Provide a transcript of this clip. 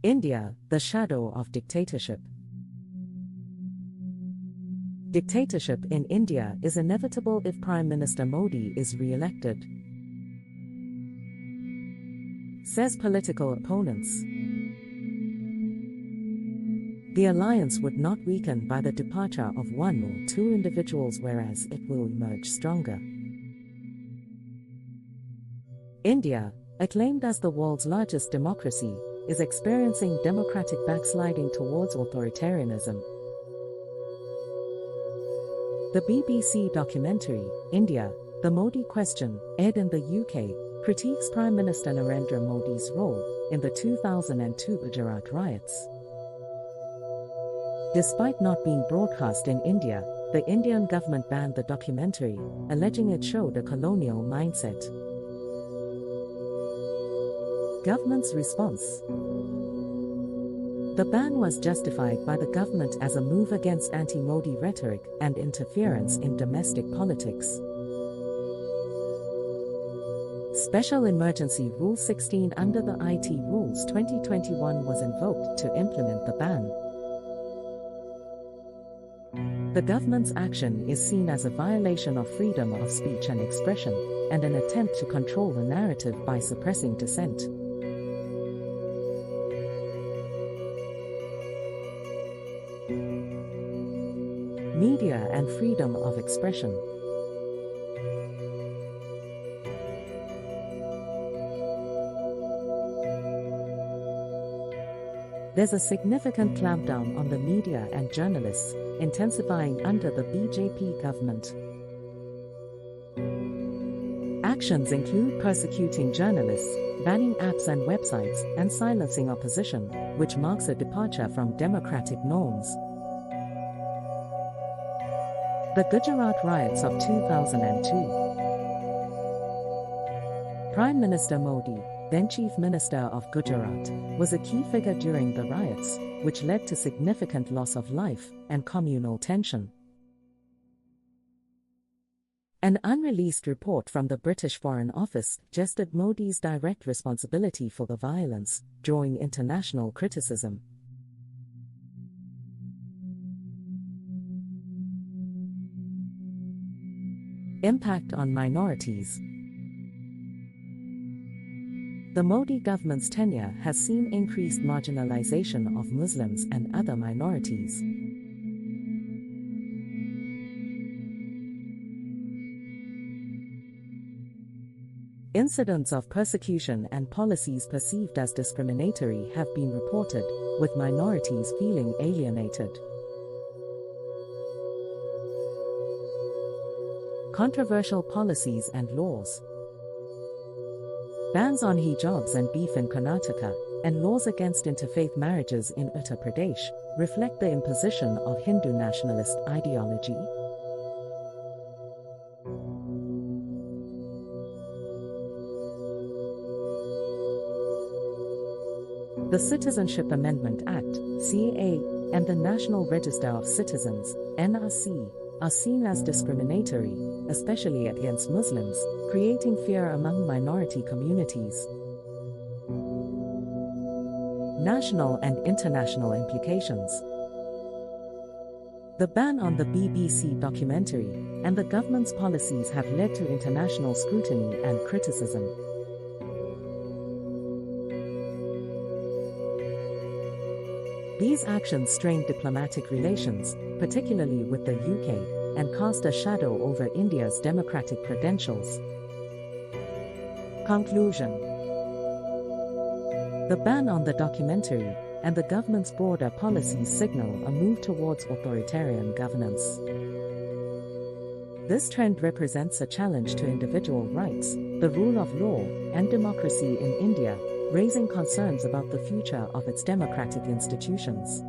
India, the shadow of dictatorship. Dictatorship in India is inevitable if Prime Minister Modi is re-elected, says political opponents. The alliance would not weaken by the departure of one or two individuals, whereas it will emerge stronger. India, acclaimed as the world's largest democracy, is experiencing democratic backsliding towards authoritarianism. The BBC documentary, India, The Modi Question, aired in the UK, critiques Prime Minister Narendra Modi's role in the 2002 Gujarat riots. Despite not being broadcast in India, the Indian government banned the documentary, alleging it showed a colonial mindset. Government's response. The ban was justified by the government as a move against anti-Modi rhetoric and interference in domestic politics. Special Emergency Rule 16 under the IT Rules 2021 was invoked to implement the ban. The government's action is seen as a violation of freedom of speech and expression, and an attempt to control the narrative by suppressing dissent. Media and freedom of expression. There's a significant clampdown on the media and journalists, intensifying under the BJP government. Actions include persecuting journalists, banning apps and websites, and silencing opposition, which marks a departure from democratic norms. The Gujarat riots of 2002. Prime Minister Modi, then Chief Minister of Gujarat, was a key figure during the riots, which led to significant loss of life and communal tension. An unreleased report from the British Foreign Office suggested Modi's direct responsibility for the violence, drawing international criticism. Impact on minorities. The Modi government's tenure has seen increased marginalization of Muslims and other minorities. Incidents of persecution and policies perceived as discriminatory have been reported, with minorities feeling alienated. Controversial policies and laws. Bans on hijabs and beef in Karnataka, and laws against interfaith marriages in Uttar Pradesh, reflect the imposition of Hindu nationalist ideology. The Citizenship Amendment Act, CAA, and the National Register of Citizens, NRC, are seen as discriminatory, especially against Muslims, creating fear among minority communities. National and international implications. The ban on the BBC documentary and the government's policies have led to international scrutiny and criticism. These actions strained diplomatic relations, particularly with the UK, and cast a shadow over India's democratic credentials. Conclusion. The ban on the documentary and the government's broader policies signal a move towards authoritarian governance. This trend represents a challenge to individual rights, the rule of law, and democracy in India, raising concerns about the future of its democratic institutions.